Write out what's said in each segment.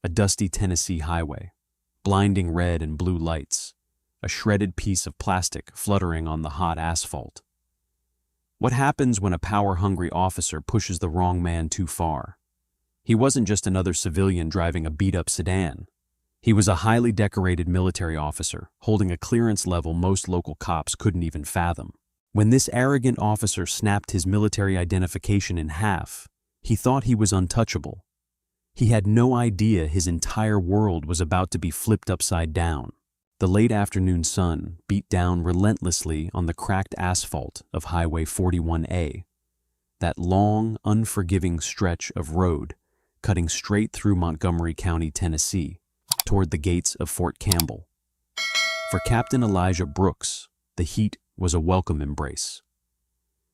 A dusty Tennessee highway, blinding red and blue lights, a shredded piece of plastic fluttering on the hot asphalt. What happens when a power-hungry officer pushes the wrong man too far? He wasn't just another civilian driving a beat-up sedan. He was a highly decorated military officer, holding a clearance level most local cops couldn't even fathom. When this arrogant officer snapped his military identification in half, he thought he was untouchable. He had no idea his entire world was about to be flipped upside down. The late afternoon sun beat down relentlessly on the cracked asphalt of Highway 41A, that long, unforgiving stretch of road cutting straight through Montgomery County, Tennessee, toward the gates of Fort Campbell. For Captain Elijah Brooks, the heat was a welcome embrace.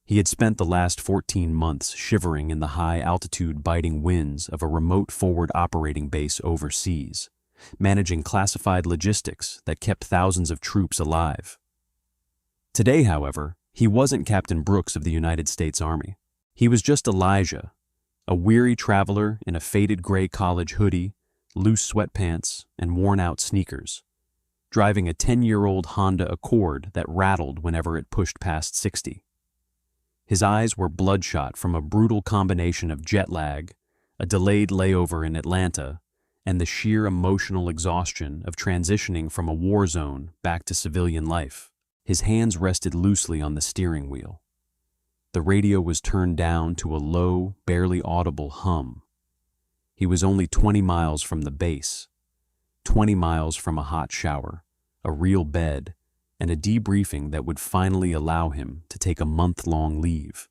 He had spent the last 14 months shivering in the high-altitude biting winds of a remote forward operating base overseas, managing classified logistics that kept thousands of troops alive. Today, however, he wasn't Captain Brooks of the United States Army. He was just Elijah, a weary traveler in a faded gray college hoodie, loose sweatpants, and worn-out sneakers, driving a 10-year-old Honda Accord that rattled whenever it pushed past 60. His eyes were bloodshot from a brutal combination of jet lag, a delayed layover in Atlanta, and the sheer emotional exhaustion of transitioning from a war zone back to civilian life. His hands rested loosely on the steering wheel. The radio was turned down to a low, barely audible hum. He was only 20 miles from the base, 20 miles from a hot shower, a real bed, and a debriefing that would finally allow him to take a month-long leave.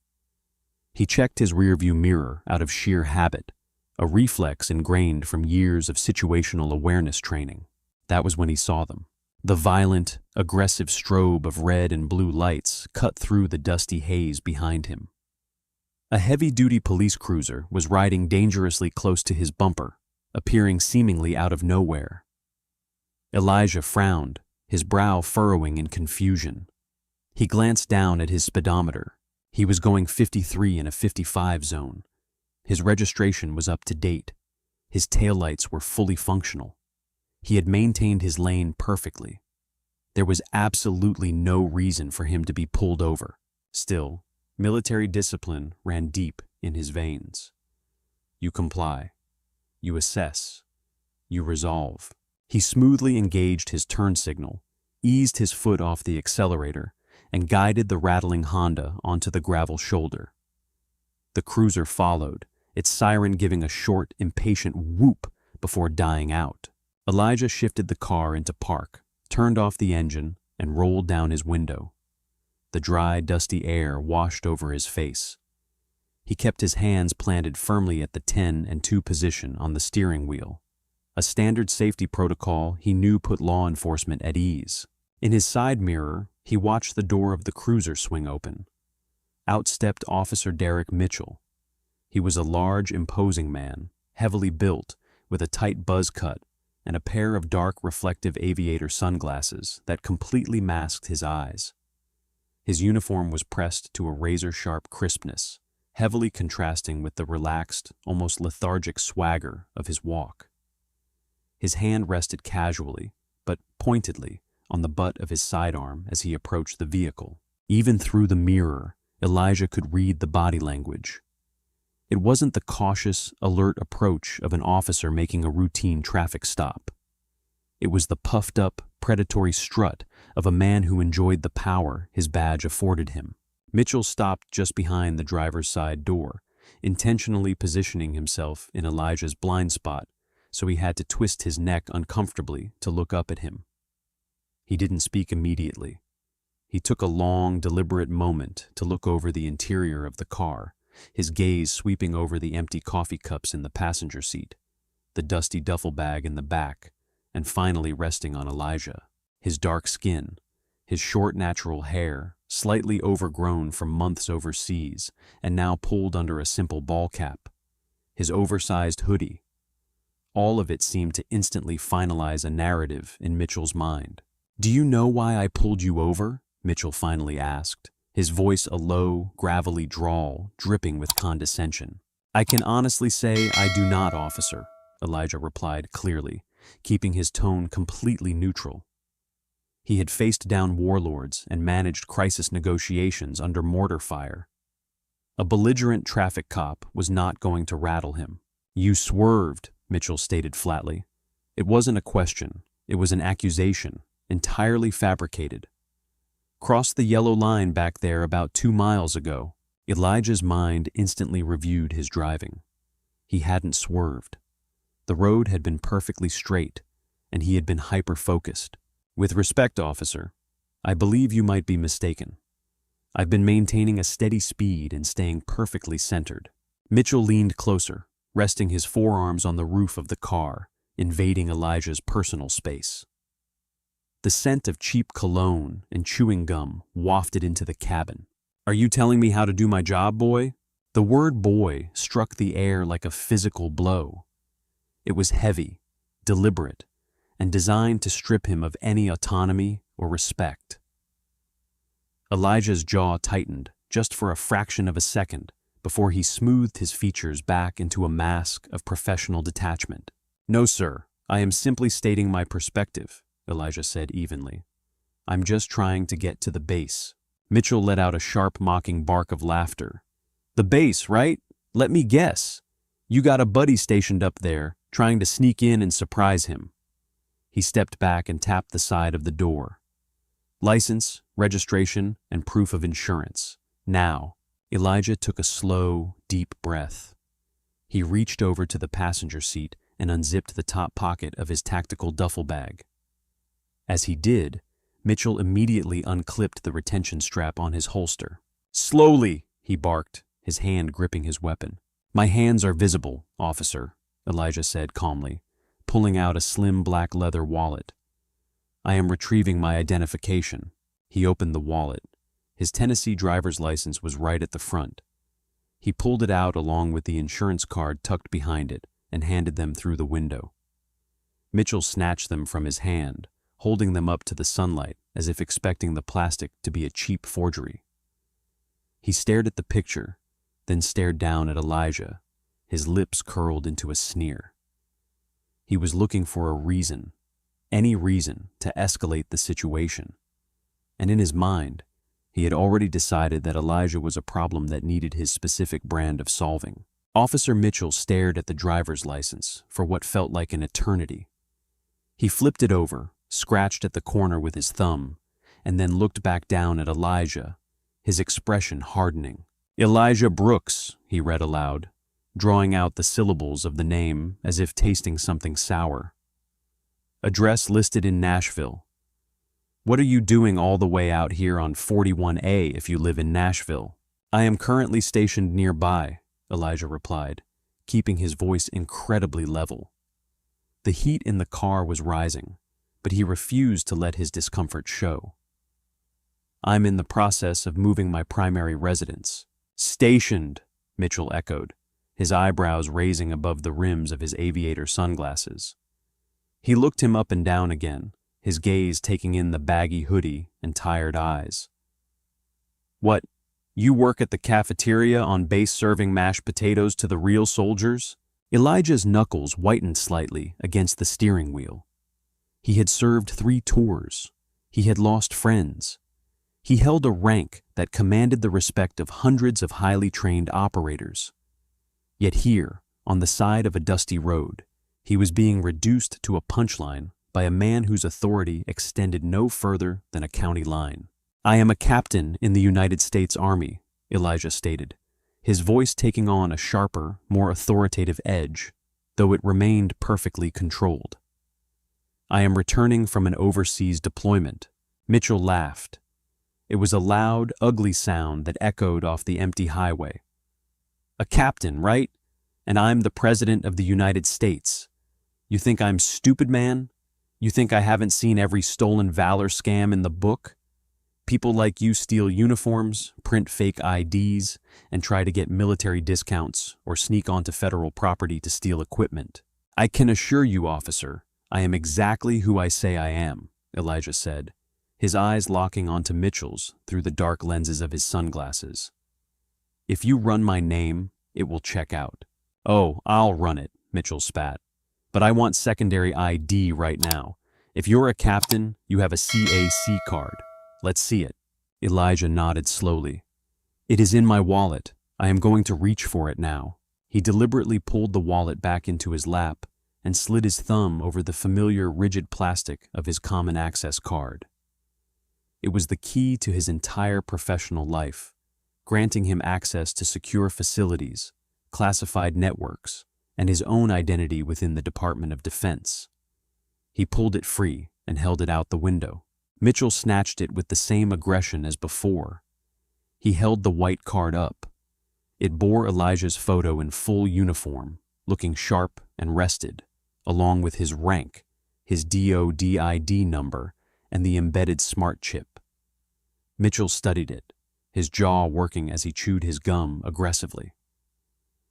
He checked his rearview mirror out of sheer habit, a reflex ingrained from years of situational awareness training. That was when he saw them. The violent, aggressive strobe of red and blue lights cut through the dusty haze behind him. A heavy-duty police cruiser was riding dangerously close to his bumper, appearing seemingly out of nowhere. Elijah frowned, his brow furrowing in confusion. He glanced down at his speedometer. He was going 53 in a 55 zone. His registration was up to date. His taillights were fully functional. He had maintained his lane perfectly. There was absolutely no reason for him to be pulled over. Still, military discipline ran deep in his veins. You comply. You assess. You resolve. He smoothly engaged his turn signal, eased his foot off the accelerator, and guided the rattling Honda onto the gravel shoulder. The cruiser followed, its siren giving a short, impatient whoop before dying out. Elijah shifted the car into park, turned off the engine, and rolled down his window. The dry, dusty air washed over his face. He kept his hands planted firmly at the 10 and 2 position on the steering wheel, a standard safety protocol he knew put law enforcement at ease. In his side mirror, he watched the door of the cruiser swing open. Out stepped Officer Derek Mitchell. He was a large, imposing man, heavily built, with a tight buzz cut and a pair of dark, reflective aviator sunglasses that completely masked his eyes. His uniform was pressed to a razor-sharp crispness, heavily contrasting with the relaxed, almost lethargic swagger of his walk. His hand rested casually, but pointedly, on the butt of his sidearm as he approached the vehicle. Even through the mirror, Elijah could read the body language. It wasn't the cautious, alert approach of an officer making a routine traffic stop. It was the puffed-up, predatory strut of a man who enjoyed the power his badge afforded him. Mitchell stopped just behind the driver's side door, intentionally positioning himself in Elijah's blind spot, so he had to twist his neck uncomfortably to look up at him. He didn't speak immediately. He took a long, deliberate moment to look over the interior of the car, his gaze sweeping over the empty coffee cups in the passenger seat, the dusty duffel bag in the back, and finally resting on Elijah. His dark skin, his short natural hair, slightly overgrown from months overseas and now pulled under a simple ball cap, his oversized hoodie. All of it seemed to instantly finalize a narrative in Mitchell's mind. "Do you know why I pulled you over?" Mitchell finally asked, his voice a low, gravelly drawl dripping with condescension. "I can honestly say I do not, officer," Elijah replied clearly, keeping his tone completely neutral. He had faced down warlords and managed crisis negotiations under mortar fire. A belligerent traffic cop was not going to rattle him. "You swerved," Mitchell stated flatly. It wasn't a question, it was an accusation, entirely fabricated. "Crossed the yellow line back there about 2 miles ago." Elijah's mind instantly reviewed his driving. He hadn't swerved. The road had been perfectly straight, and he had been hyper-focused. "With respect, officer, I believe you might be mistaken. I've been maintaining a steady speed and staying perfectly centered." Mitchell leaned closer, resting his forearms on the roof of the car, invading Elijah's personal space. The scent of cheap cologne and chewing gum wafted into the cabin. "Are you telling me how to do my job, boy?" The word boy struck the air like a physical blow. It was heavy, deliberate, and designed to strip him of any autonomy or respect. Elijah's jaw tightened just for a fraction of a second before he smoothed his features back into a mask of professional detachment. "No, sir, I am simply stating my perspective," Elijah said evenly. "I'm just trying to get to the base." Mitchell let out a sharp, mocking bark of laughter. "The base, right? Let me guess. You got a buddy stationed up there, trying to sneak in and surprise him." He stepped back and tapped the side of the door. "License, registration, and proof of insurance. Now." Elijah took a slow, deep breath. He reached over to the passenger seat and unzipped the top pocket of his tactical duffel bag. As he did, Mitchell immediately unclipped the retention strap on his holster. "Slowly," he barked, his hand gripping his weapon. "My hands are visible, officer," Elijah said calmly, pulling out a slim black leather wallet. "I am retrieving my identification." He opened the wallet. His Tennessee driver's license was right at the front. He pulled it out along with the insurance card tucked behind it and handed them through the window. Mitchell snatched them from his hand, holding them up to the sunlight as if expecting the plastic to be a cheap forgery. He stared at the picture, then stared down at Elijah, his lips curled into a sneer. He was looking for a reason, any reason, to escalate the situation. And in his mind, he had already decided that Elijah was a problem that needed his specific brand of solving. Officer Mitchell stared at the driver's license for what felt like an eternity. He flipped it over, scratched at the corner with his thumb, and then looked back down at Elijah, his expression hardening. "Elijah Brooks," he read aloud, drawing out the syllables of the name as if tasting something sour. "Address listed in Nashville. What are you doing all the way out here on 41A if you live in Nashville?" "I am currently stationed nearby," Elijah replied, keeping his voice incredibly level. The heat in the car was rising, but he refused to let his discomfort show. "I'm in the process of moving my primary residence." "Stationed," Mitchell echoed, his eyebrows raising above the rims of his aviator sunglasses. He looked him up and down again, his gaze taking in the baggy hoodie and tired eyes. "What, you work at the cafeteria on base serving mashed potatoes to the real soldiers?" Elijah's knuckles whitened slightly against the steering wheel. He had served 3 tours. He had lost friends. He held a rank that commanded the respect of hundreds of highly trained operators. Yet here, on the side of a dusty road, he was being reduced to a punchline by a man whose authority extended no further than a county line. "I am a captain in the United States Army," Elijah stated, his voice taking on a sharper, more authoritative edge, though it remained perfectly controlled. "I am returning from an overseas deployment." Mitchell laughed. It was a loud, ugly sound that echoed off the empty highway. "A captain, right? And I'm the President of the United States. You think I'm stupid, man? You think I haven't seen every stolen valor scam in the book? People like you steal uniforms, print fake IDs, and try to get military discounts or sneak onto federal property to steal equipment. I can assure you, officer, I am exactly who I say I am," Elijah said, his eyes locking onto Mitchell's through the dark lenses of his sunglasses. "If you run my name, it will check out." "Oh, I'll run it," Mitchell spat. But I want secondary ID right now. If you're a captain, you have a CAC card. Let's see it. Elijah nodded slowly. It is in my wallet. I am going to reach for it now. He deliberately pulled the wallet back into his lap and slid his thumb over the familiar rigid plastic of his common access card. It was the key to his entire professional life, granting him access to secure facilities, classified networks, and his own identity within the Department of Defense. He pulled it free and held it out the window. Mitchell snatched it with the same aggression as before. He held the white card up. It bore Elijah's photo in full uniform, looking sharp and rested, along with his rank, his DOD number, and the embedded smart chip. Mitchell studied it, his jaw working as he chewed his gum aggressively.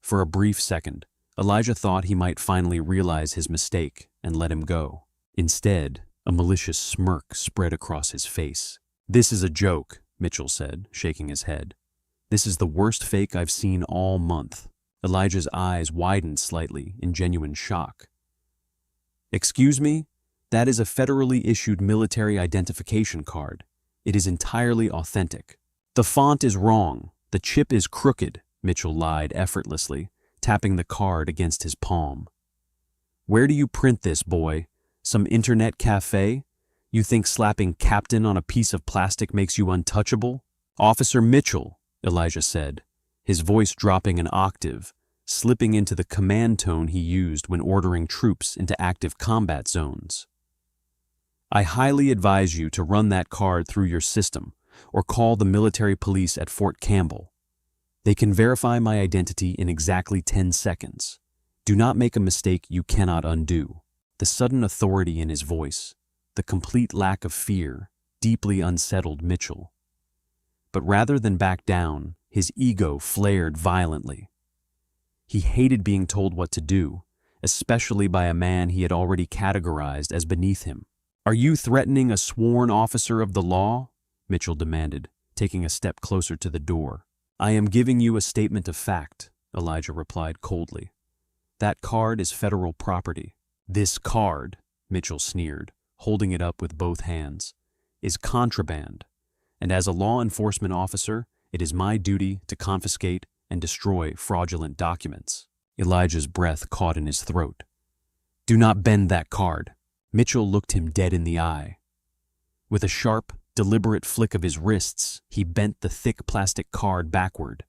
For a brief second, Elijah thought he might finally realize his mistake and let him go. Instead, a malicious smirk spread across his face. "This is a joke," Mitchell said, shaking his head. "This is the worst fake I've seen all month." Elijah's eyes widened slightly in genuine shock. "Excuse me? That is a federally issued military identification card. It is entirely authentic." "The font is wrong. The chip is crooked," Mitchell lied effortlessly, tapping the card against his palm. "Where do you print this, boy? Some internet cafe? You think slapping captain on a piece of plastic makes you untouchable?" "Officer Mitchell," Elijah said, his voice dropping an octave, slipping into the command tone he used when ordering troops into active combat zones. "I highly advise you to run that card through your system or call the military police at Fort Campbell. They can verify my identity in exactly 10 seconds. Do not make a mistake you cannot undo." The sudden authority in his voice, the complete lack of fear, deeply unsettled Mitchell. But rather than back down, his ego flared violently. He hated being told what to do, especially by a man he had already categorized as beneath him. "Are you threatening a sworn officer of the law?" Mitchell demanded, taking a step closer to the door. "I am giving you a statement of fact," Elijah replied coldly. "That card is federal property." "This card," Mitchell sneered, holding it up with both hands, "is contraband, and as a law enforcement officer, it is my duty to confiscate and destroy fraudulent documents." Elijah's breath caught in his throat. "Do not bend that card." Mitchell looked him dead in the eye. With a sharp, deliberate flick of his wrists, he bent the thick plastic card backward.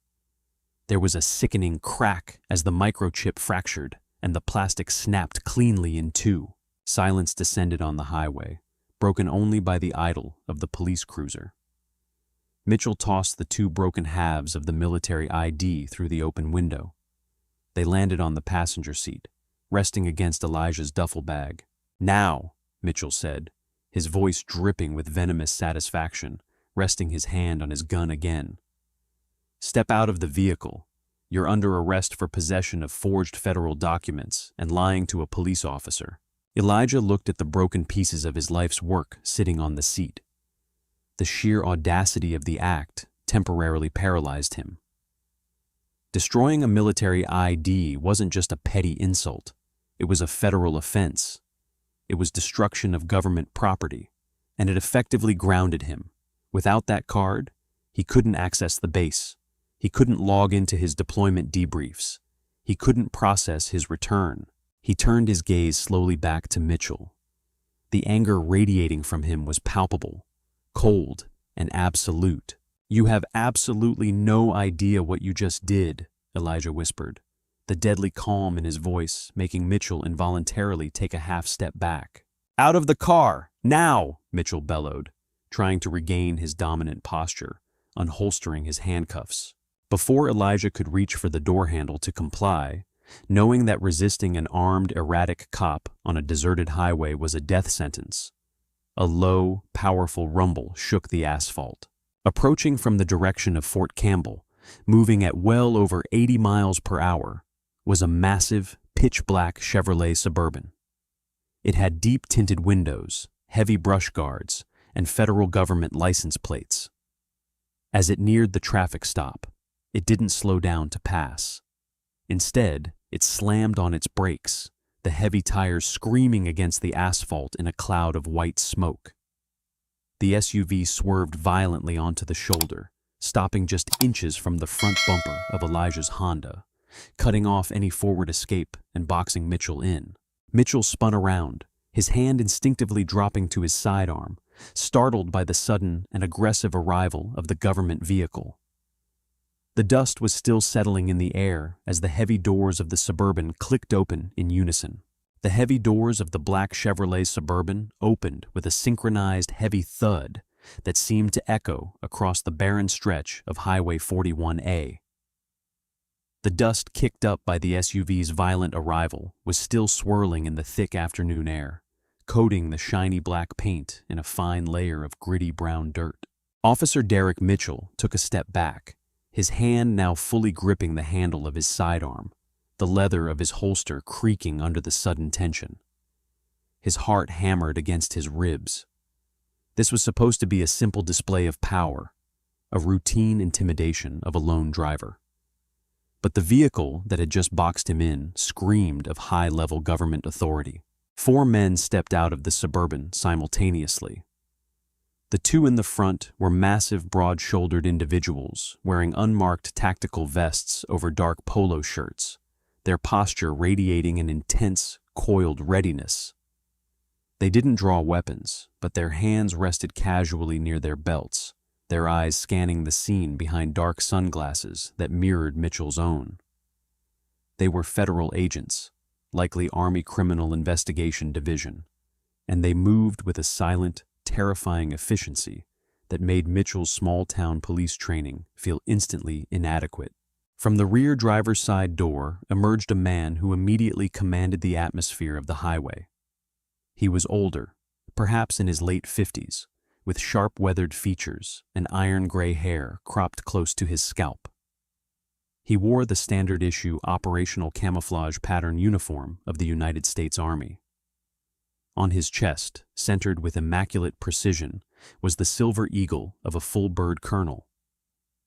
There was a sickening crack as the microchip fractured, and the plastic snapped cleanly in two. Silence descended on the highway, broken only by the idle of the police cruiser. Mitchell tossed the two broken halves of the military ID through the open window. They landed on the passenger seat, resting against Elijah's duffel bag. "Now," Mitchell said, his voice dripping with venomous satisfaction, resting his hand on his gun again. "Step out of the vehicle. You're under arrest for possession of forged federal documents and lying to a police officer." Elijah looked at the broken pieces of his life's work sitting on the seat. The sheer audacity of the act temporarily paralyzed him. Destroying a military ID wasn't just a petty insult. It was a federal offense. It was destruction of government property, and it effectively grounded him. Without that card, he couldn't access the base. He couldn't log into his deployment debriefs. He couldn't process his return. He turned his gaze slowly back to Mitchell. The anger radiating from him was palpable, cold, and absolute. "You have absolutely no idea what you just did," Elijah whispered, the deadly calm in his voice making Mitchell involuntarily take a half step back. "Out of the car, now!" Mitchell bellowed, trying to regain his dominant posture, unholstering his handcuffs. Before Elijah could reach for the door handle to comply, knowing that resisting an armed, erratic cop on a deserted highway was a death sentence, a low, powerful rumble shook the asphalt. Approaching from the direction of Fort Campbell, moving at well over 80 miles per hour, was a massive, pitch-black Chevrolet Suburban. It had deep-tinted windows, heavy brush guards, and federal government license plates. As it neared the traffic stop, it didn't slow down to pass. Instead, it slammed on its brakes, the heavy tires screaming against the asphalt in a cloud of white smoke. The SUV swerved violently onto the shoulder, stopping just inches from the front bumper of Elijah's Honda, cutting off any forward escape and boxing Mitchell in. Mitchell spun around, his hand instinctively dropping to his sidearm, startled by the sudden and aggressive arrival of the government vehicle. The dust was still settling in the air as the heavy doors of the Suburban clicked open in unison. The heavy doors of the black Chevrolet Suburban opened with a synchronized heavy thud that seemed to echo across the barren stretch of Highway 41A. The dust kicked up by the SUV's violent arrival was still swirling in the thick afternoon air, coating the shiny black paint in a fine layer of gritty brown dirt. Officer Derek Mitchell took a step back, his hand now fully gripping the handle of his sidearm, the leather of his holster creaking under the sudden tension. His heart hammered against his ribs. This was supposed to be a simple display of power, a routine intimidation of a lone driver. But the vehicle that had just boxed him in screamed of high-level government authority. 4 men stepped out of the Suburban simultaneously. The 2 in the front were massive, broad-shouldered individuals wearing unmarked tactical vests over dark polo shirts, their posture radiating an intense, coiled readiness. They didn't draw weapons, but their hands rested casually near their belts, their eyes scanning the scene behind dark sunglasses that mirrored Mitchell's own. They were federal agents, likely Army Criminal Investigation Division, and they moved with a silent, terrifying efficiency that made Mitchell's small-town police training feel instantly inadequate. From the rear driver's side door emerged a man who immediately commanded the atmosphere of the highway. He was older, perhaps in his late 50s, with sharp weathered features and iron gray hair cropped close to his scalp. He wore the standard-issue operational camouflage pattern uniform of the United States Army. On his chest, centered with immaculate precision, was the silver eagle of a full-bird colonel.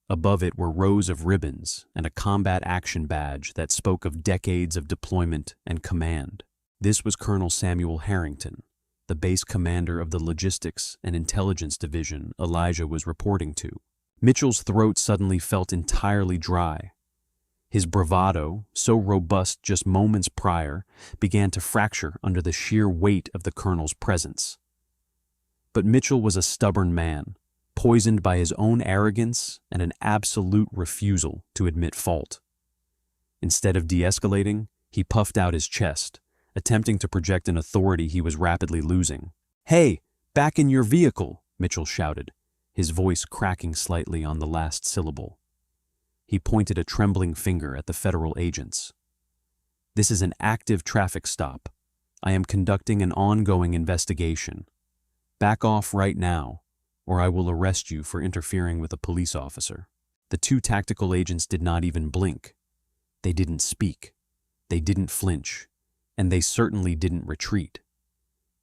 Above it were rows of ribbons and a combat action badge that spoke of decades of deployment and command. This was Colonel Samuel Harrington, the base commander of the Logistics and Intelligence Division Elijah was reporting to. Mitchell's throat suddenly felt entirely dry. His bravado, so robust just moments prior, began to fracture under the sheer weight of the colonel's presence. But Mitchell was a stubborn man, poisoned by his own arrogance and an absolute refusal to admit fault. Instead of de-escalating, he puffed out his chest, attempting to project an authority he was rapidly losing. "Hey, back in your vehicle," Mitchell shouted, his voice cracking slightly on the last syllable. He pointed a trembling finger at the federal agents. "This is an active traffic stop. I am conducting an ongoing investigation. Back off right now, or I will arrest you for interfering with a police officer." The 2 tactical agents did not even blink. They didn't speak. They didn't flinch. And they certainly didn't retreat.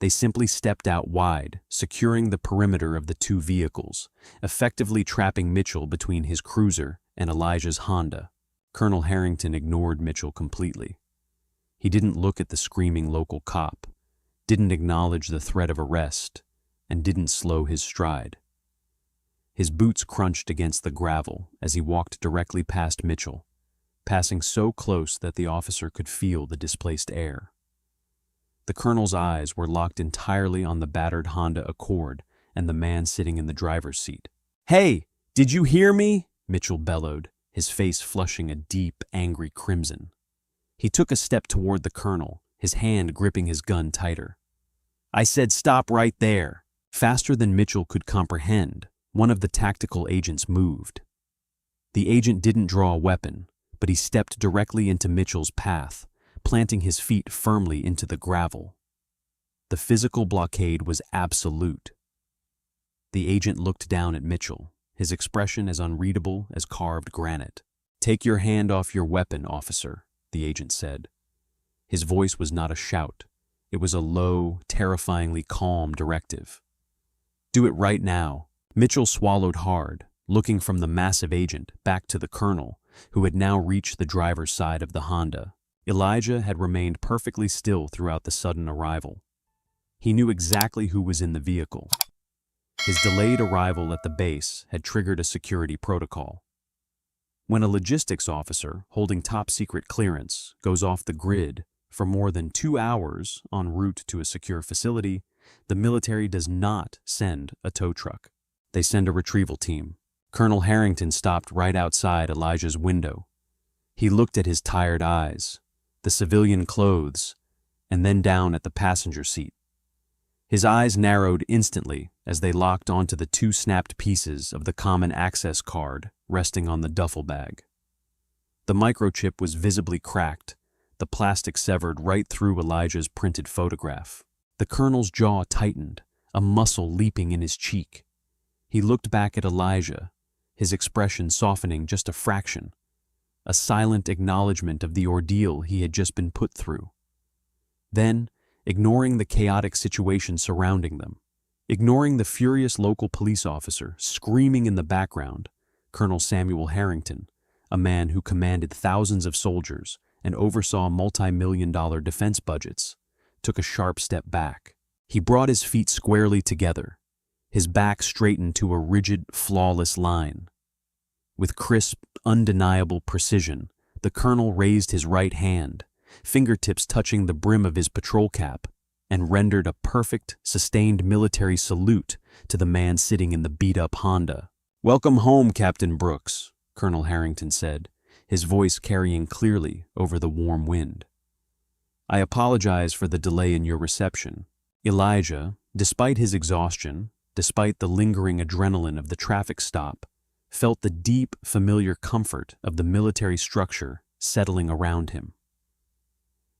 They simply stepped out wide, securing the perimeter of the 2 vehicles, effectively trapping Mitchell between his cruiser and Elijah's Honda. Colonel Harrington ignored Mitchell completely. He didn't look at the screaming local cop, didn't acknowledge the threat of arrest, and didn't slow his stride. His boots crunched against the gravel as he walked directly past Mitchell, passing so close that the officer could feel the displaced air. The colonel's eyes were locked entirely on the battered Honda Accord and the man sitting in the driver's seat. "Hey, did you hear me?" Mitchell bellowed, his face flushing a deep, angry crimson. He took a step toward the colonel, his hand gripping his gun tighter. "I said stop right there." Faster than Mitchell could comprehend, one of the tactical agents moved. The agent didn't draw a weapon, but he stepped directly into Mitchell's path, planting his feet firmly into the gravel. The physical blockade was absolute. The agent looked down at Mitchell, his expression as unreadable as carved granite. "Take your hand off your weapon, officer," the agent said. His voice was not a shout. It was a low, terrifyingly calm directive. "Do it right now." Mitchell swallowed hard, looking from the massive agent back to the colonel, who had now reached the driver's side of the Honda. Elijah had remained perfectly still throughout the sudden arrival. He knew exactly who was in the vehicle. His delayed arrival at the base had triggered a security protocol. When a logistics officer holding top-secret clearance goes off the grid for more than 2 hours en route to a secure facility, the military does not send a tow truck. They send a retrieval team. Colonel Harrington stopped right outside Elijah's window. He looked at his tired eyes, the civilian clothes, and then down at the passenger seat. His eyes narrowed instantly as they locked onto the 2 snapped pieces of the common access card resting on the duffel bag. The microchip was visibly cracked, the plastic severed right through Elijah's printed photograph. The colonel's jaw tightened, a muscle leaping in his cheek. He looked back at Elijah, his expression softening just a fraction, a silent acknowledgement of the ordeal he had just been put through. Then, ignoring the chaotic situation surrounding them, ignoring the furious local police officer screaming in the background, Colonel Samuel Harrington, a man who commanded thousands of soldiers and oversaw multi-million-dollar defense budgets, took a sharp step back. He brought his feet squarely together, his back straightened to a rigid, flawless line. With crisp, undeniable precision, the colonel raised his right hand, fingertips touching the brim of his patrol cap, and rendered a perfect, sustained military salute to the man sitting in the beat-up Honda. "Welcome home, Captain Brooks," Colonel Harrington said, his voice carrying clearly over the warm wind. "I apologize for the delay in your reception." Elijah, despite his exhaustion, despite the lingering adrenaline of the traffic stop, felt the deep, familiar comfort of the military structure settling around him.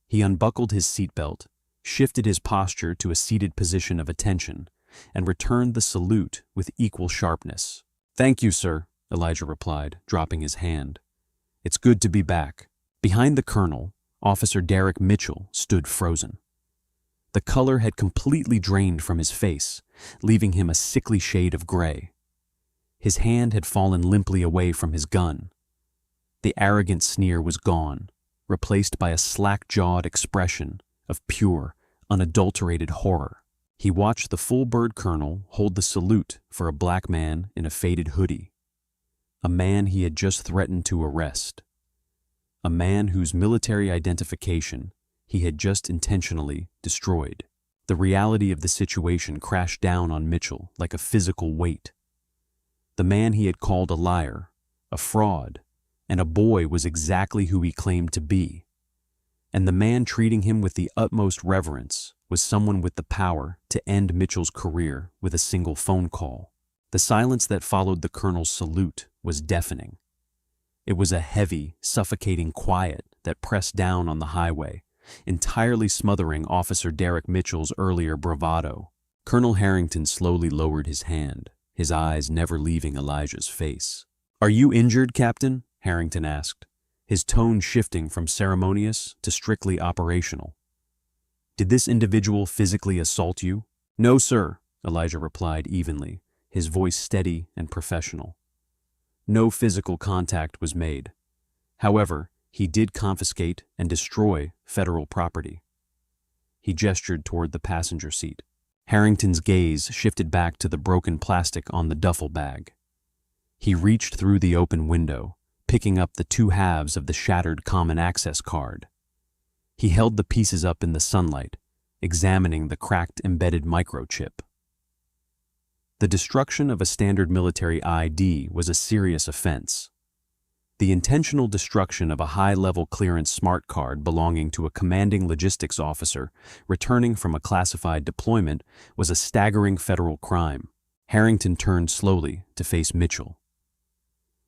He unbuckled his seatbelt, shifted his posture to a seated position of attention, and returned the salute with equal sharpness. "Thank you, sir," Elijah replied, dropping his hand. "It's good to be back." Behind the colonel, Officer Derek Mitchell stood frozen. The color had completely drained from his face, leaving him a sickly shade of gray. His hand had fallen limply away from his gun. The arrogant sneer was gone, replaced by a slack-jawed expression of pure, unadulterated horror. He watched the full-bird colonel hold the salute for a black man in a faded hoodie, a man he had just threatened to arrest, a man whose military identification he had just intentionally destroyed. The reality of the situation crashed down on Mitchell like a physical weight. The man he had called a liar, a fraud, and a boy was exactly who he claimed to be. And the man treating him with the utmost reverence was someone with the power to end Mitchell's career with a single phone call. The silence that followed the colonel's salute was deafening. It was a heavy, suffocating quiet that pressed down on the highway, entirely smothering Officer Derek Mitchell's earlier bravado. Colonel Harrington slowly lowered his hand, his eyes never leaving Elijah's face. "Are you injured, Captain?" Harrington asked, his tone shifting from ceremonious to strictly operational. "Did this individual physically assault you?" "No, sir," Elijah replied evenly, his voice steady and professional. "No physical contact was made. However, he did confiscate and destroy federal property." He gestured toward the passenger seat. Harrington's gaze shifted back to the broken plastic on the duffel bag. He reached through the open window, picking up the 2 halves of the shattered common access card. He held the pieces up in the sunlight, examining the cracked embedded microchip. The destruction of a standard military ID was a serious offense. The intentional destruction of a high-level clearance smart card belonging to a commanding logistics officer returning from a classified deployment was a staggering federal crime. Harrington turned slowly to face Mitchell.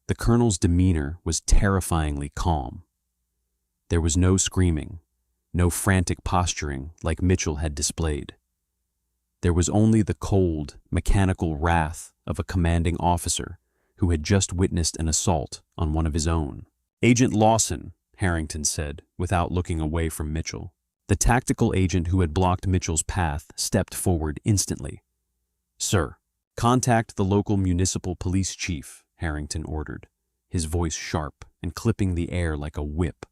The colonel's demeanor was terrifyingly calm. There was no screaming, no frantic posturing like Mitchell had displayed. There was only the cold, mechanical wrath of a commanding officer who had just witnessed an assault on one of his own. "Agent Lawson," Harrington said, without looking away from Mitchell. The tactical agent who had blocked Mitchell's path stepped forward instantly. "Sir, contact the local municipal police chief," Harrington ordered, his voice sharp and clipping the air like a whip.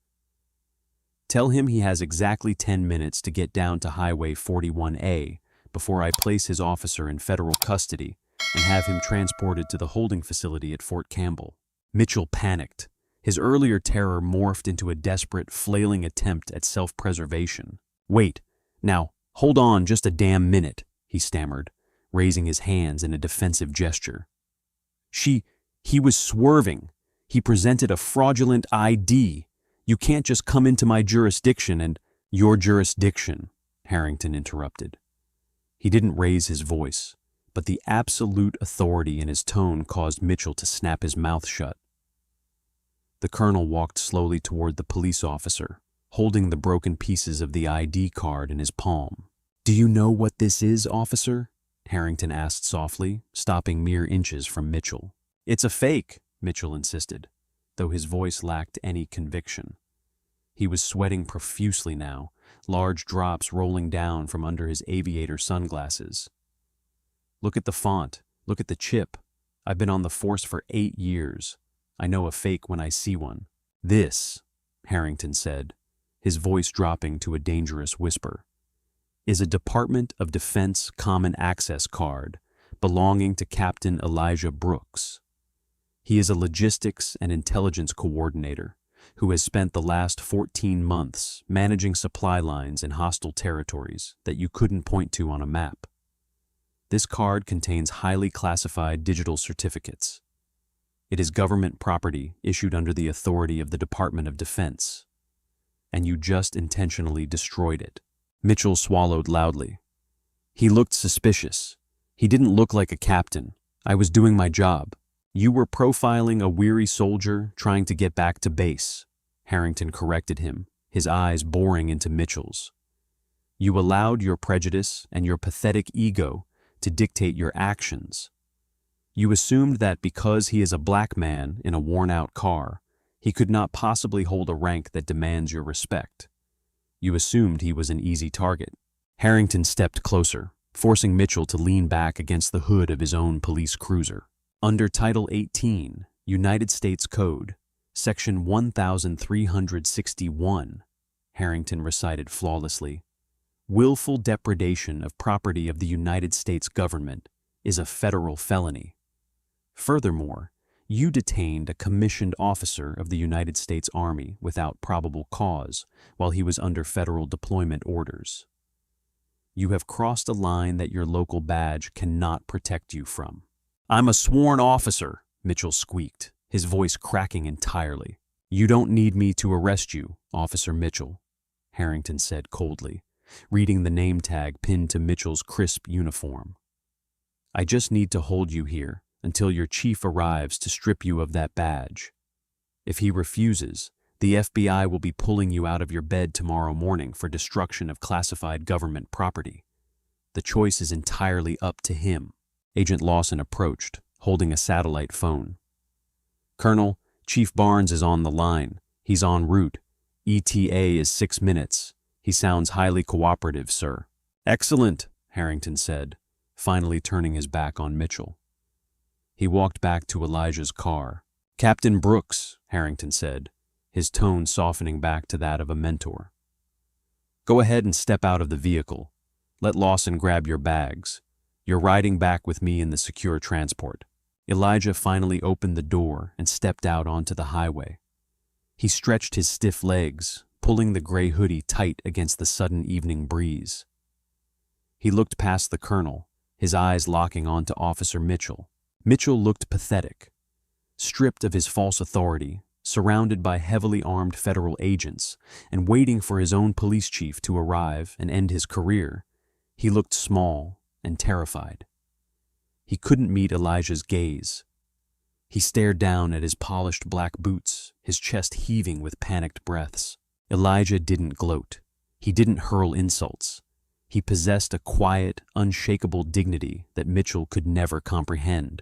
Tell him he has exactly 10 minutes to get down to Highway 41A before I place his officer in federal custody and have him transported to the holding facility at Fort Campbell. Mitchell panicked. His earlier terror morphed into a desperate, flailing attempt at self-preservation. "Wait, now, hold on just a damn minute," he stammered, raising his hands in a defensive gesture. He was swerving. He presented a fraudulent ID. You can't just come into my jurisdiction and— "Your jurisdiction," Harrington interrupted. He didn't raise his voice, but the absolute authority in his tone caused Mitchell to snap his mouth shut. The colonel walked slowly toward the police officer, holding the broken pieces of the ID card in his palm. "Do you know what this is, officer?" Harrington asked softly, stopping mere inches from Mitchell. "It's a fake," Mitchell insisted, though his voice lacked any conviction. He was sweating profusely now, large drops rolling down from under his aviator sunglasses. "Look at the font. Look at the chip. I've been on the force for 8 years. I know a fake when I see one." "This," Harrington said, his voice dropping to a dangerous whisper, "is a Department of Defense Common Access card belonging to Captain Elijah Brooks. He is a logistics and intelligence coordinator who has spent the last 14 months managing supply lines in hostile territories that you couldn't point to on a map. This card contains highly classified digital certificates. It is government property issued under the authority of the Department of Defense, and you just intentionally destroyed it." Mitchell swallowed loudly. He looked suspicious. He didn't look like a captain. "I was doing my job." "You were profiling a weary soldier trying to get back to base," Harrington corrected him, his eyes boring into Mitchell's. "You allowed your prejudice and your pathetic ego to dictate your actions. You assumed that because he is a black man in a worn-out car, he could not possibly hold a rank that demands your respect. You assumed he was an easy target." Harrington stepped closer, forcing Mitchell to lean back against the hood of his own police cruiser. "Under Title 18, United States Code, Section 1361, Harrington recited flawlessly, "willful depredation of property of the United States government is a federal felony. Furthermore, you detained a commissioned officer of the United States Army without probable cause while he was under federal deployment orders. You have crossed a line that your local badge cannot protect you from." "I'm a sworn officer," Mitchell squeaked, his voice cracking entirely. "You don't need me to arrest you, Officer Mitchell," Harrington said coldly, reading the name tag pinned to Mitchell's crisp uniform. "I just need to hold you here until your chief arrives to strip you of that badge. If he refuses, the FBI will be pulling you out of your bed tomorrow morning for destruction of classified government property. The choice is entirely up to him." Agent Lawson approached, holding a satellite phone. "Colonel, Chief Barnes is on the line. He's en route. ETA is 6 minutes. He sounds highly cooperative, sir." "Excellent," Harrington said, finally turning his back on Mitchell. He walked back to Elijah's car. "Captain Brooks," Harrington said, his tone softening back to that of a mentor. "Go ahead and step out of the vehicle. Let Lawson grab your bags. You're riding back with me in the secure transport." Elijah finally opened the door and stepped out onto the highway. He stretched his stiff legs, pulling the gray hoodie tight against the sudden evening breeze. He looked past the colonel, his eyes locking onto Officer Mitchell. Mitchell looked pathetic. Stripped of his false authority, surrounded by heavily armed federal agents, and waiting for his own police chief to arrive and end his career, he looked small and terrified. He couldn't meet Elijah's gaze. He stared down at his polished black boots, his chest heaving with panicked breaths. Elijah didn't gloat. He didn't hurl insults. He possessed a quiet, unshakable dignity that Mitchell could never comprehend.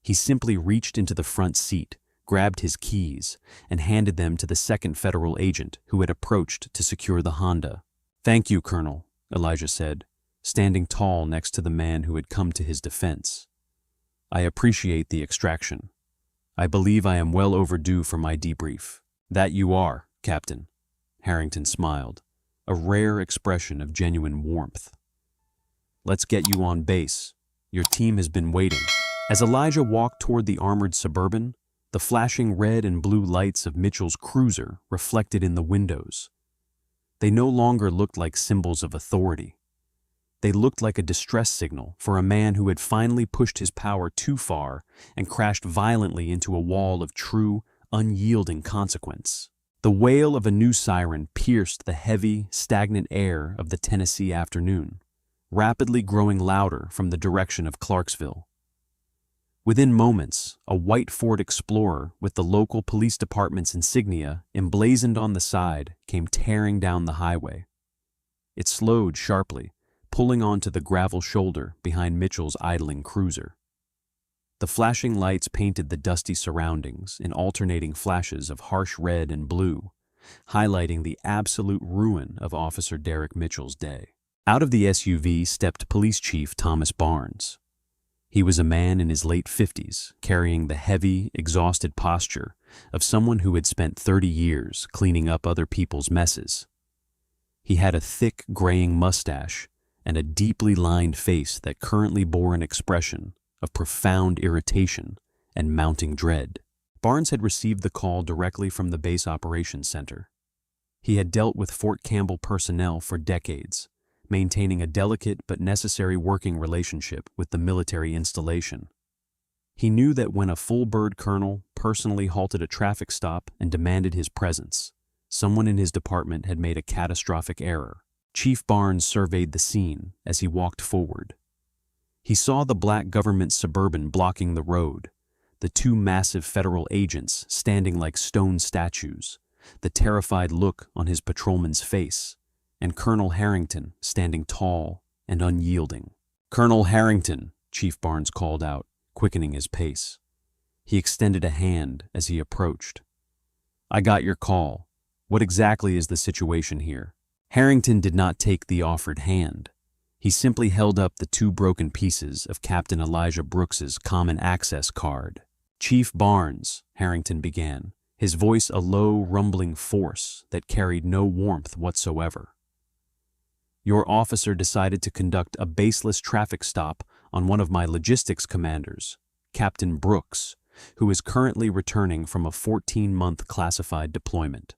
He simply reached into the front seat, grabbed his keys, and handed them to the second federal agent who had approached to secure the Honda. "Thank you, Colonel," Elijah said, standing tall next to the man who had come to his defense. "I appreciate the extraction. I believe I am well overdue for my debrief." "That you are, Captain," Harrington smiled, a rare expression of genuine warmth. "Let's get you on base. Your team has been waiting." As Elijah walked toward the armored Suburban, the flashing red and blue lights of Mitchell's cruiser reflected in the windows. They no longer looked like symbols of authority. They looked like a distress signal for a man who had finally pushed his power too far and crashed violently into a wall of true, unyielding consequence. The wail of a new siren pierced the heavy, stagnant air of the Tennessee afternoon, rapidly growing louder from the direction of Clarksville. Within moments, a white Ford Explorer with the local police department's insignia emblazoned on the side came tearing down the highway. It slowed sharply, pulling onto the gravel shoulder behind Mitchell's idling cruiser. The flashing lights painted the dusty surroundings in alternating flashes of harsh red and blue, highlighting the absolute ruin of Officer Derek Mitchell's day. Out of the SUV stepped Police Chief Thomas Barnes. He was a man in his late 50s, carrying the heavy, exhausted posture of someone who had spent 30 years cleaning up other people's messes. He had a thick, graying mustache and a deeply lined face that currently bore an expression of profound irritation and mounting dread. Barnes had received the call directly from the base operations center. He had dealt with Fort Campbell personnel for decades, maintaining a delicate but necessary working relationship with the military installation. He knew that when a full-bird colonel personally halted a traffic stop and demanded his presence, someone in his department had made a catastrophic error. Chief Barnes surveyed the scene as he walked forward. He saw the black government Suburban blocking the road, the two massive federal agents standing like stone statues, the terrified look on his patrolman's face, and Colonel Harrington standing tall and unyielding. "Colonel Harrington," Chief Barnes called out, quickening his pace. He extended a hand as he approached. "I got your call. What exactly is the situation here?" Harrington did not take the offered hand. He simply held up the two broken pieces of Captain Elijah Brooks's common access card. "Chief Barnes," Harrington began, his voice a low, rumbling force that carried no warmth whatsoever. "Your officer decided to conduct a baseless traffic stop on one of my logistics commanders, Captain Brooks, who is currently returning from a 14-month classified deployment.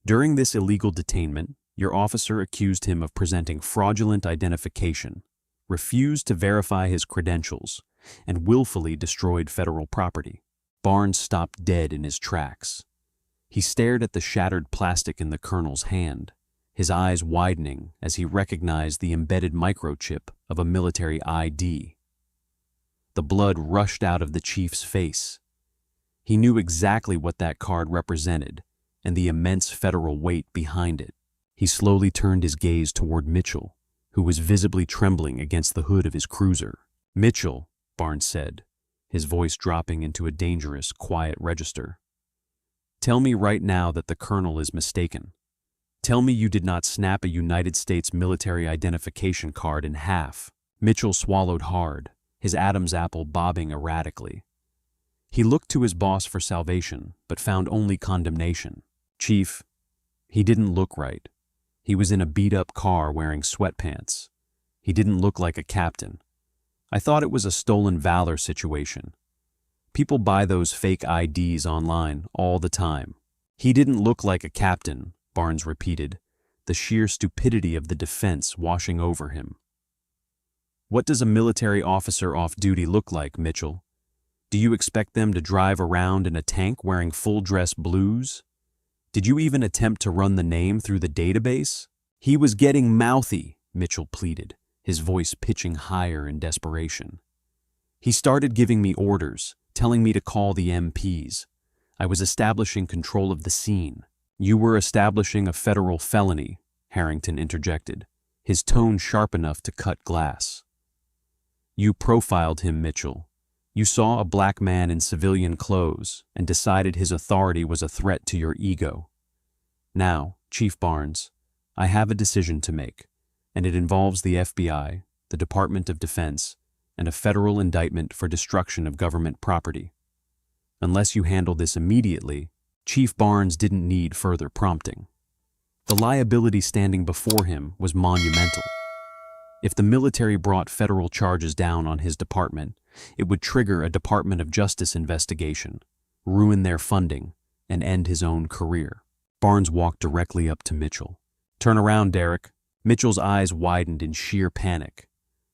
During this illegal detainment, your officer accused him of presenting fraudulent identification, refused to verify his credentials, and willfully destroyed federal property." Barnes stopped dead in his tracks. He stared at the shattered plastic in the colonel's hand, his eyes widening as he recognized the embedded microchip of a military ID. The blood rushed out of the chief's face. He knew exactly what that card represented and the immense federal weight behind it. He slowly turned his gaze toward Mitchell, who was visibly trembling against the hood of his cruiser. "Mitchell," Barnes said, his voice dropping into a dangerous, quiet register. "Tell me right now that the colonel is mistaken. Tell me you did not snap a United States military identification card in half." Mitchell swallowed hard, his Adam's apple bobbing erratically. He looked to his boss for salvation, but found only condemnation. "Chief, he didn't look right. He was in a beat-up car wearing sweatpants. He didn't look like a captain. I thought it was a stolen valor situation. People buy those fake IDs online all the time." "He didn't look like a captain," Barnes repeated, the sheer stupidity of the defense washing over him. "What does a military officer off duty look like, Mitchell? Do you expect them to drive around in a tank wearing full-dress blues? Did you even attempt to run the name through the database?" "He was getting mouthy," Mitchell pleaded, his voice pitching higher in desperation. "He started giving me orders, telling me to call the MPs. I was establishing control of the scene." "You were establishing a federal felony," Harrington interjected, his tone sharp enough to cut glass. "You profiled him, Mitchell. You saw a black man in civilian clothes and decided his authority was a threat to your ego. Now, Chief Barnes, I have a decision to make, and it involves the FBI, the Department of Defense, and a federal indictment for destruction of government property. Unless you handle this immediately," Chief Barnes didn't need further prompting. The liability standing before him was monumental. If the military brought federal charges down on his department, it would trigger a Department of Justice investigation, ruin their funding, and end his own career. Barnes walked directly up to Mitchell. "Turn around, Derek." Mitchell's eyes widened in sheer panic.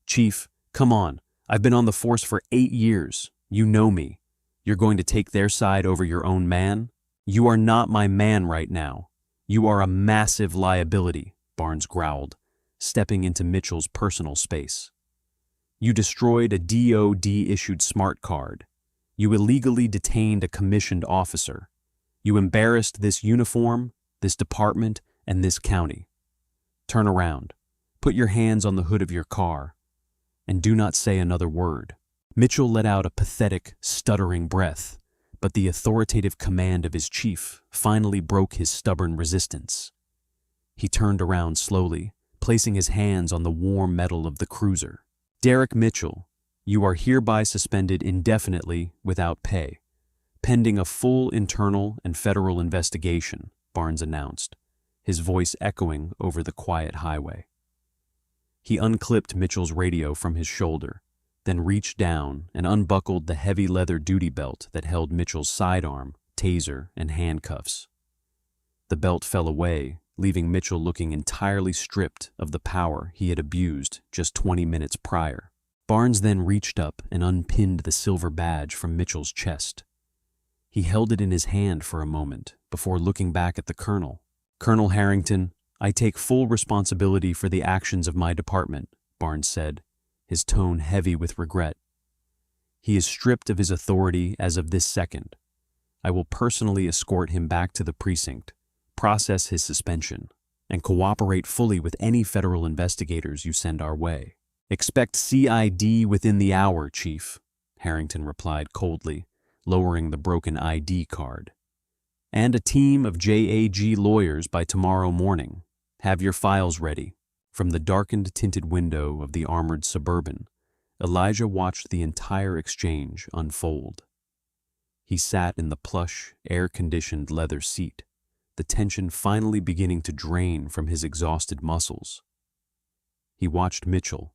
"Chief, come on. I've been on the force for 8 years. You know me. You're going to take their side over your own man? You are not my man right now. You are a massive liability," Barnes growled, stepping into Mitchell's personal space. "You destroyed a DOD-issued smart card. You illegally detained a commissioned officer. You embarrassed this uniform, this department, and this county. Turn around. Put your hands on the hood of your car. And do not say another word." Mitchell let out a pathetic, stuttering breath, but the authoritative command of his chief finally broke his stubborn resistance. He turned around slowly, placing his hands on the warm metal of the cruiser. "Derek Mitchell, you are hereby suspended indefinitely without pay, pending a full internal and federal investigation," Barnes announced, his voice echoing over the quiet highway. He unclipped Mitchell's radio from his shoulder, then reached down and unbuckled the heavy leather duty belt that held Mitchell's sidearm, taser, and handcuffs. The belt fell away, leaving Mitchell looking entirely stripped of the power he had abused just 20 minutes prior. Barnes then reached up and unpinned the silver badge from Mitchell's chest. He held it in his hand for a moment before looking back at the colonel. "Colonel Harrington, I take full responsibility for the actions of my department," Barnes said, his tone heavy with regret. "He is stripped of his authority as of this second. I will personally escort him back to the precinct, process his suspension, and cooperate fully with any federal investigators you send our way." "Expect CID within the hour, Chief," Harrington replied coldly, lowering the broken ID card. "And a team of JAG lawyers by tomorrow morning. Have your files ready." From the darkened tinted window of the armored Suburban, Elijah watched the entire exchange unfold. He sat in the plush, air-conditioned leather seat, the tension finally beginning to drain from his exhausted muscles. He watched Mitchell,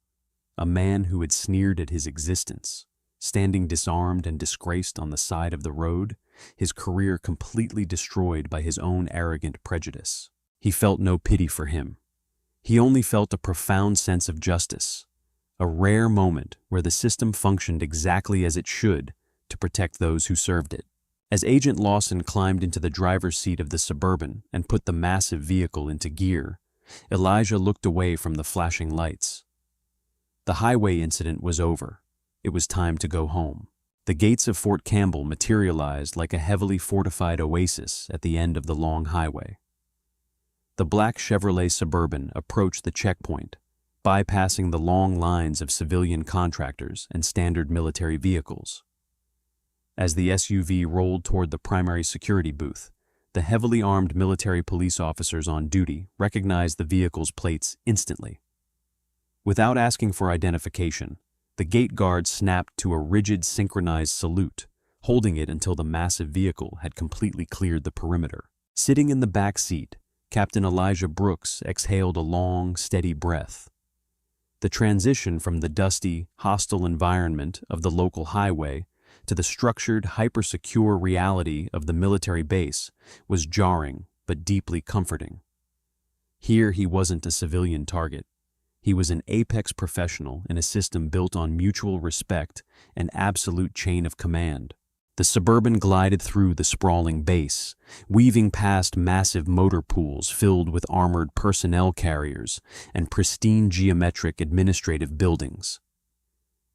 a man who had sneered at his existence, standing disarmed and disgraced on the side of the road, his career completely destroyed by his own arrogant prejudice. He felt no pity for him. He only felt a profound sense of justice, a rare moment where the system functioned exactly as it should to protect those who served it. As Agent Lawson climbed into the driver's seat of the Suburban and put the massive vehicle into gear, Elijah looked away from the flashing lights. The highway incident was over. It was time to go home. The gates of Fort Campbell materialized like a heavily fortified oasis at the end of the long highway. The black Chevrolet Suburban approached the checkpoint, bypassing the long lines of civilian contractors and standard military vehicles. As the SUV rolled toward the primary security booth, the heavily armed military police officers on duty recognized the vehicle's plates instantly. Without asking for identification, the gate guard snapped to a rigid synchronized salute, holding it until the massive vehicle had completely cleared the perimeter. Sitting in the back seat, Captain Elijah Brooks exhaled a long, steady breath. The transition from the dusty, hostile environment of the local highway to the structured, hyper-secure reality of the military base was jarring but deeply comforting. Here he wasn't a civilian target. He was an apex professional in a system built on mutual respect and absolute chain of command. The Suburban glided through the sprawling base, weaving past massive motor pools filled with armored personnel carriers and pristine geometric administrative buildings.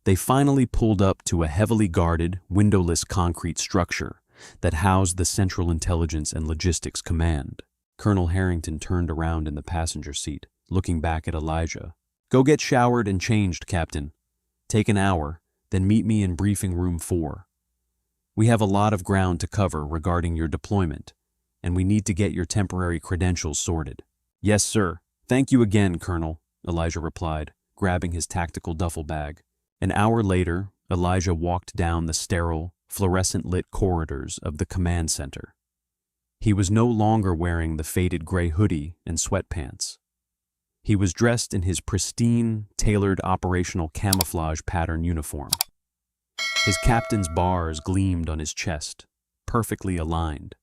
They finally pulled up to a heavily guarded, windowless concrete structure that housed the Central Intelligence and Logistics Command. Colonel Harrington turned around in the passenger seat, looking back at Elijah. "Go get showered and changed, Captain. Take an hour, then meet me in briefing room 4. We have a lot of ground to cover regarding your deployment, and we need to get your temporary credentials sorted." "Yes, sir. Thank you again, Colonel," Elijah replied, grabbing his tactical duffel bag. An hour later, Elijah walked down the sterile, fluorescent-lit corridors of the command center. He was no longer wearing the faded gray hoodie and sweatpants. He was dressed in his pristine, tailored operational camouflage pattern uniform. His captain's bars gleamed on his chest, perfectly aligned.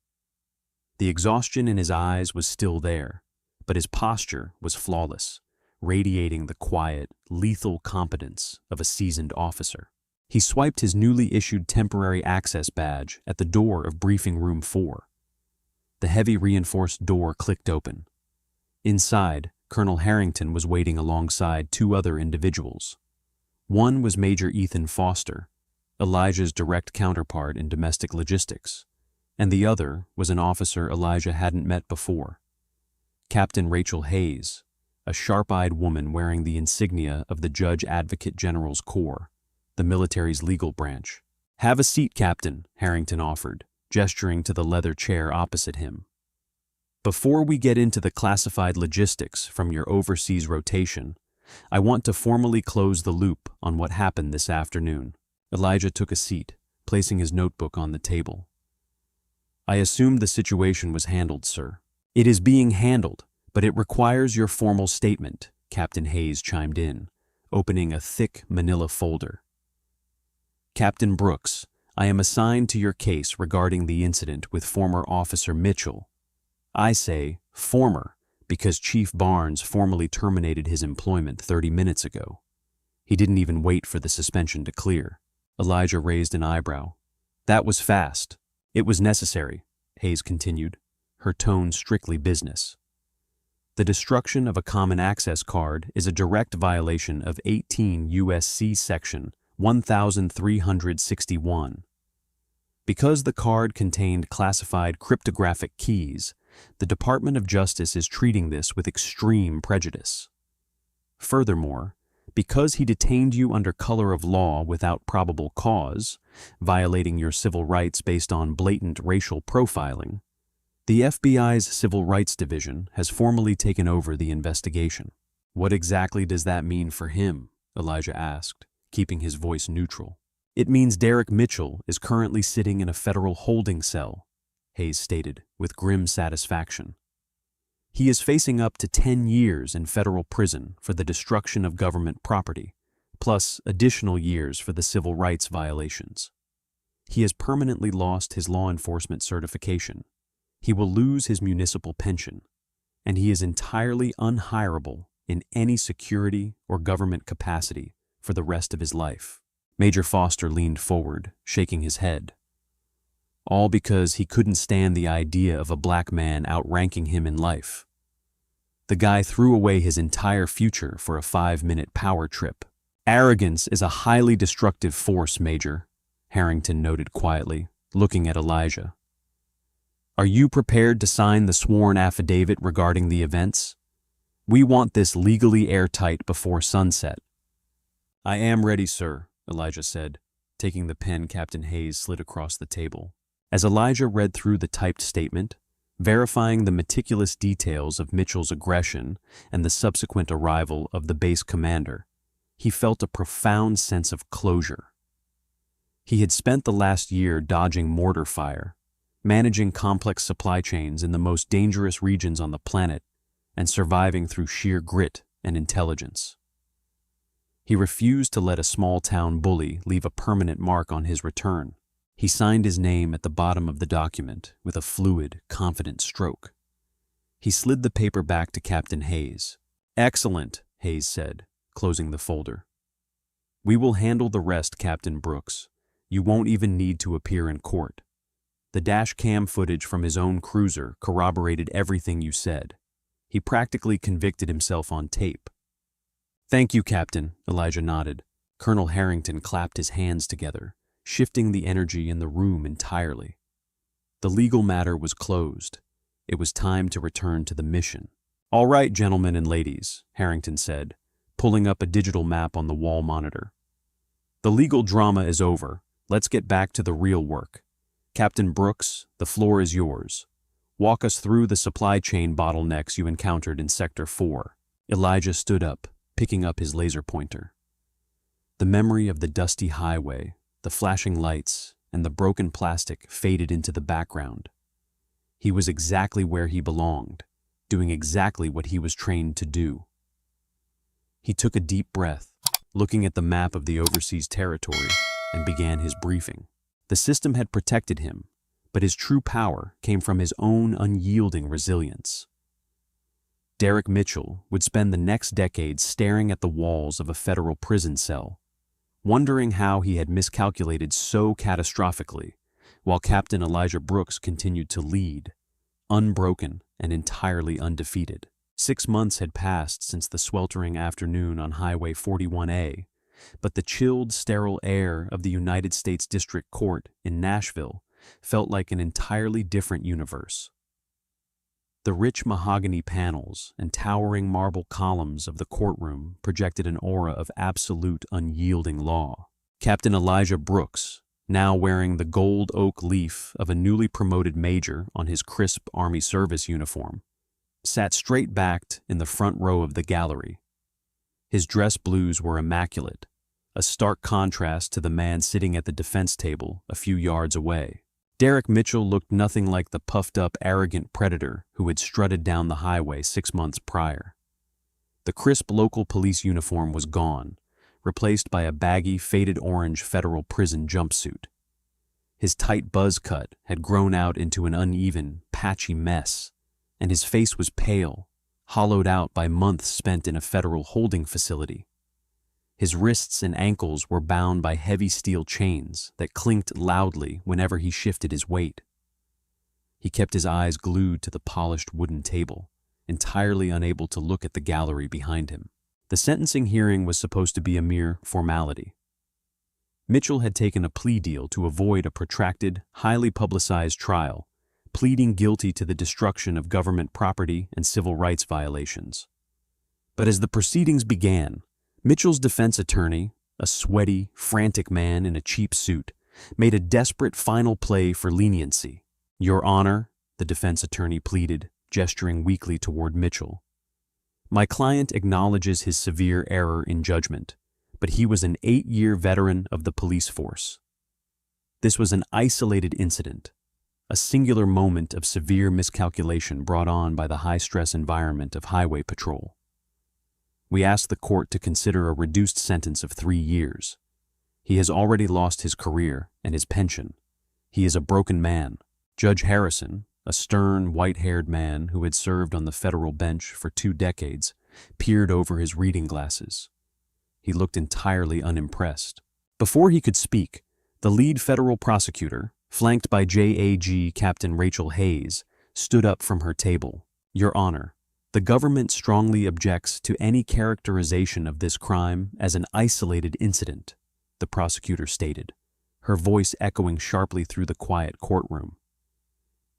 The exhaustion in his eyes was still there, but his posture was flawless, radiating the quiet, lethal competence of a seasoned officer. He swiped his newly issued temporary access badge at the door of briefing room 4. The heavy reinforced door clicked open. Inside, Colonel Harrington was waiting alongside 2 other individuals. One was Major Ethan Foster, Elijah's direct counterpart in domestic logistics, and the other was an officer Elijah hadn't met before. Captain Rachel Hayes, a sharp-eyed woman wearing the insignia of the Judge Advocate General's Corps, the military's legal branch. "Have a seat, Captain," Harrington offered, gesturing to the leather chair opposite him. "Before we get into the classified logistics from your overseas rotation, I want to formally close the loop on what happened this afternoon." Elijah took a seat, placing his notebook on the table. "I assumed the situation was handled, sir." "It is being handled, but it requires your formal statement," Captain Hayes chimed in, opening a thick manila folder. "Captain Brooks, I am assigned to your case regarding the incident with former Officer Mitchell. I say former because Chief Barnes formally terminated his employment 30 minutes ago. He didn't even wait for the suspension to clear." Elijah raised an eyebrow. "That was fast." "It was necessary," Hayes continued, her tone strictly business. "The destruction of a common access card is a direct violation of 18 U.S.C. Section 1361. Because the card contained classified cryptographic keys, the Department of Justice is treating this with extreme prejudice. Furthermore, because he detained you under color of law without probable cause, violating your civil rights based on blatant racial profiling, the FBI's Civil Rights Division has formally taken over the investigation." "What exactly does that mean for him?" Elijah asked, keeping his voice neutral. "It means Derek Mitchell is currently sitting in a federal holding cell," Hayes stated with grim satisfaction. "He is facing up to 10 years in federal prison for the destruction of government property, plus additional years for the civil rights violations. He has permanently lost his law enforcement certification. He will lose his municipal pension, and he is entirely unhirable in any security or government capacity for the rest of his life." Major Foster leaned forward, shaking his head. "All because he couldn't stand the idea of a black man outranking him in life. The guy threw away his entire future for a 5-minute power trip." "Arrogance is a highly destructive force, Major," Harrington noted quietly, looking at Elijah. "Are you prepared to sign the sworn affidavit regarding the events? We want this legally airtight before sunset." "I am ready, sir," Elijah said, taking the pen Captain Hayes slid across the table. As Elijah read through the typed statement, verifying the meticulous details of Mitchell's aggression and the subsequent arrival of the base commander, he felt a profound sense of closure. He had spent the last year dodging mortar fire, managing complex supply chains in the most dangerous regions on the planet, and surviving through sheer grit and intelligence. He refused to let a small-town bully leave a permanent mark on his return. He signed his name at the bottom of the document with a fluid, confident stroke. He slid the paper back to Captain Hayes. "Excellent," Hayes said, closing the folder. "We will handle the rest, Captain Brooks. You won't even need to appear in court. The dash cam footage from his own cruiser corroborated everything you said. He practically convicted himself on tape." "Thank you, Captain," Elijah nodded. Colonel Harrington clapped his hands together, shifting the energy in the room entirely. The legal matter was closed. It was time to return to the mission. "All right, gentlemen and ladies," Harrington said, pulling up a digital map on the wall monitor. "The legal drama is over. Let's get back to the real work. Captain Brooks, the floor is yours. Walk us through the supply chain bottlenecks you encountered in Sector 4. Elijah stood up, picking up his laser pointer. The memory of the dusty highway, the flashing lights, and the broken plastic faded into the background. He was exactly where he belonged, doing exactly what he was trained to do. He took a deep breath, looking at the map of the overseas territory, and began his briefing. The system had protected him, but his true power came from his own unyielding resilience. Derek Mitchell would spend the next decade staring at the walls of a federal prison cell, wondering how he had miscalculated so catastrophically, while Captain Elijah Brooks continued to lead, unbroken and entirely undefeated. 6 months had passed since the sweltering afternoon on Highway 41A, but the chilled, sterile air of the United States District Court in Nashville felt like an entirely different universe. The rich mahogany panels and towering marble columns of the courtroom projected an aura of absolute unyielding law. Captain Elijah Brooks, now wearing the gold oak leaf of a newly promoted major on his crisp Army service uniform, sat straight-backed in the front row of the gallery. His dress blues were immaculate, a stark contrast to the man sitting at the defense table a few yards away. Derek Mitchell looked nothing like the puffed-up, arrogant predator who had strutted down the highway 6 months prior. The crisp local police uniform was gone, replaced by a baggy, faded orange federal prison jumpsuit. His tight buzz cut had grown out into an uneven, patchy mess, and his face was pale, hollowed out by months spent in a federal holding facility. His wrists and ankles were bound by heavy steel chains that clinked loudly whenever he shifted his weight. He kept his eyes glued to the polished wooden table, entirely unable to look at the gallery behind him. The sentencing hearing was supposed to be a mere formality. Mitchell had taken a plea deal to avoid a protracted, highly publicized trial, pleading guilty to the destruction of government property and civil rights violations. But as the proceedings began, Mitchell's defense attorney, a sweaty, frantic man in a cheap suit, made a desperate final play for leniency. "Your Honor," the defense attorney pleaded, gesturing weakly toward Mitchell, "my client acknowledges his severe error in judgment, but he was an 8-year veteran of the police force. This was an isolated incident, a singular moment of severe miscalculation brought on by the high-stress environment of highway patrol. We ask the court to consider a reduced sentence of 3 years. He has already lost his career and his pension. He is a broken man." Judge Harrison, a stern, white-haired man who had served on the federal bench for 2 decades, peered over his reading glasses. He looked entirely unimpressed. Before he could speak, the lead federal prosecutor, flanked by JAG Captain Rachel Hayes, stood up from her table. "Your Honor, the government strongly objects to any characterization of this crime as an isolated incident," the prosecutor stated, her voice echoing sharply through the quiet courtroom.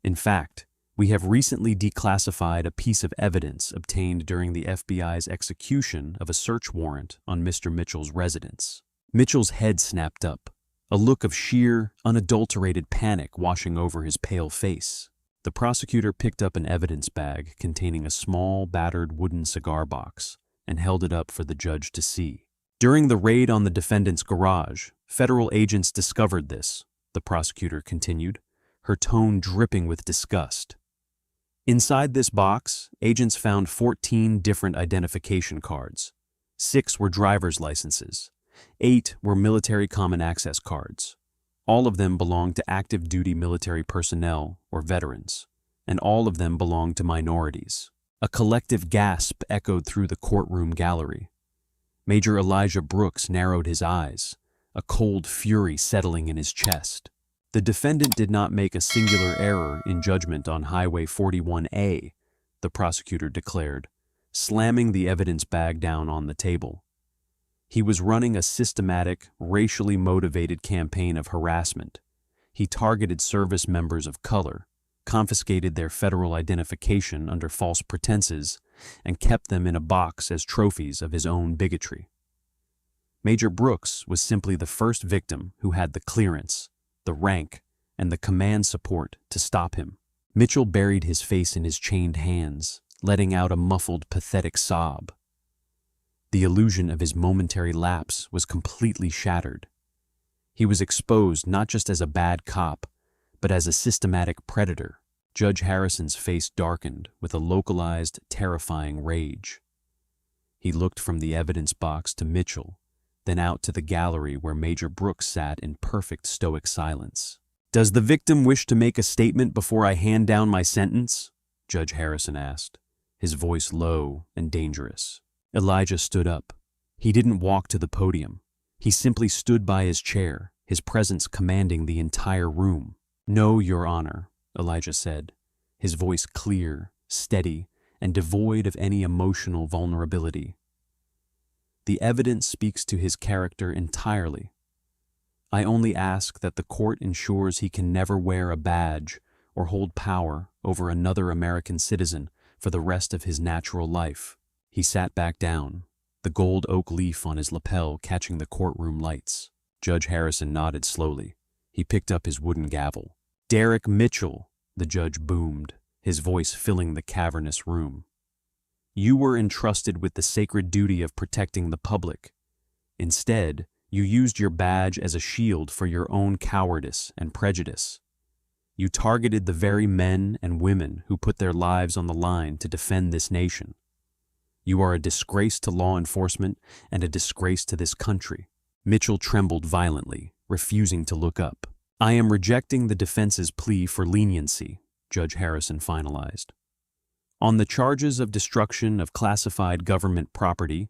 "In fact, we have recently declassified a piece of evidence obtained during the FBI's execution of a search warrant on Mr. Mitchell's residence." Mitchell's head snapped up, a look of sheer, unadulterated panic washing over his pale face. The prosecutor picked up an evidence bag containing a small, battered wooden cigar box and held it up for the judge to see. "During the raid on the defendant's garage, federal agents discovered this," the prosecutor continued, her tone dripping with disgust. "Inside this box, agents found 14 different identification cards. 6 were driver's licenses. 8 were military common access cards. All of them belonged to active duty military personnel or veterans, and all of them belonged to minorities." A collective gasp echoed through the courtroom gallery. Major Elijah Brooks narrowed his eyes, a cold fury settling in his chest. "The defendant did not make a singular error in judgment on Highway 41A, the prosecutor declared, slamming the evidence bag down on the table. He was running a systematic, racially motivated campaign of harassment. He targeted service members of color, confiscated their federal identification under false pretenses, and kept them in a box as trophies of his own bigotry. Major Brooks was simply the first victim who had the clearance, the rank, and the command support to stop him." Mitchell buried his face in his chained hands, letting out a muffled, pathetic sob. The illusion of his momentary lapse was completely shattered. He was exposed not just as a bad cop, but as a systematic predator, Judge Harrison's face darkened with a localized, terrifying rage. He looked from the evidence box to Mitchell, then out to the gallery where Major Brooks sat in perfect stoic silence. "Does the victim wish to make a statement before I hand down my sentence?" Judge Harrison asked, his voice low and dangerous. Elijah stood up. He didn't walk to the podium. He simply stood by his chair, his presence commanding the entire room. "No, Your Honor," Elijah said, his voice clear, steady, and devoid of any emotional vulnerability. "The evidence speaks to his character entirely. I only ask that the court ensures he can never wear a badge or hold power over another American citizen for the rest of his natural life." He sat back down, the gold oak leaf on his lapel catching the courtroom lights. Judge Harrison nodded slowly. He picked up his wooden gavel. "Derek Mitchell," the judge boomed, his voice filling the cavernous room. "You were entrusted with the sacred duty of protecting the public. Instead, you used your badge as a shield for your own cowardice and prejudice. You targeted the very men and women who put their lives on the line to defend this nation. You are a disgrace to law enforcement and a disgrace to this country." Mitchell trembled violently, refusing to look up. "I am rejecting the defense's plea for leniency," Judge Harrison finalized. "On the charges of destruction of classified government property,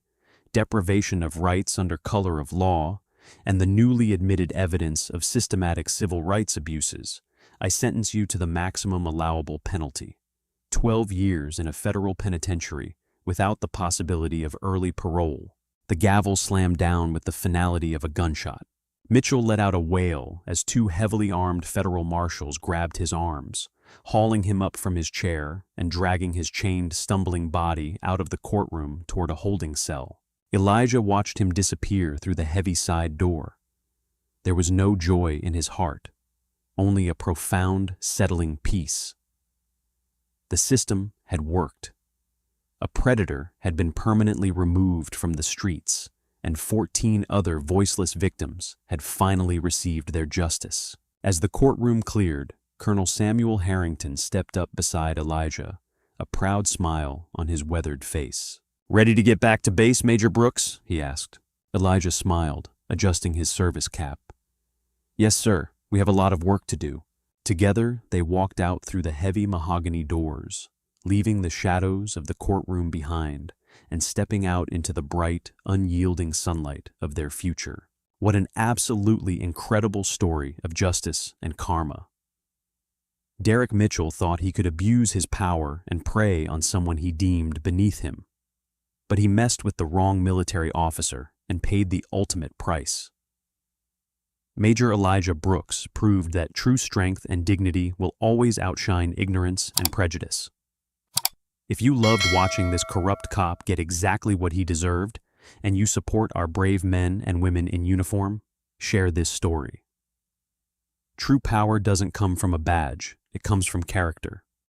deprivation of rights under color of law, and the newly admitted evidence of systematic civil rights abuses, I sentence you to the maximum allowable penalty, 12 years in a federal penitentiary without the possibility of early parole." The gavel slammed down with the finality of a gunshot. Mitchell let out a wail as two heavily armed federal marshals grabbed his arms, hauling him up from his chair and dragging his chained, stumbling body out of the courtroom toward a holding cell. Elijah watched him disappear through the heavy side door. There was no joy in his heart, only a profound, settling peace. The system had worked. A predator had been permanently removed from the streets, and 14 other voiceless victims had finally received their justice. As the courtroom cleared, Colonel Samuel Harrington stepped up beside Elijah, a proud smile on his weathered face. "Ready to get back to base, Major Brooks?" he asked. Elijah smiled, adjusting his service cap. "Yes, sir. We have a lot of work to do." Together, they walked out through the heavy mahogany doors, leaving the shadows of the courtroom behind and stepping out into the bright, unyielding sunlight of their future. What an absolutely incredible story of justice and karma. Derek Mitchell thought he could abuse his power and prey on someone he deemed beneath him. But he messed with the wrong military officer and paid the ultimate price. Major Elijah Brooks proved that true strength and dignity will always outshine ignorance and prejudice. If you loved watching this corrupt cop get exactly what he deserved, and you support our brave men and women in uniform, share this story. True power doesn't come from a badge, it comes from character.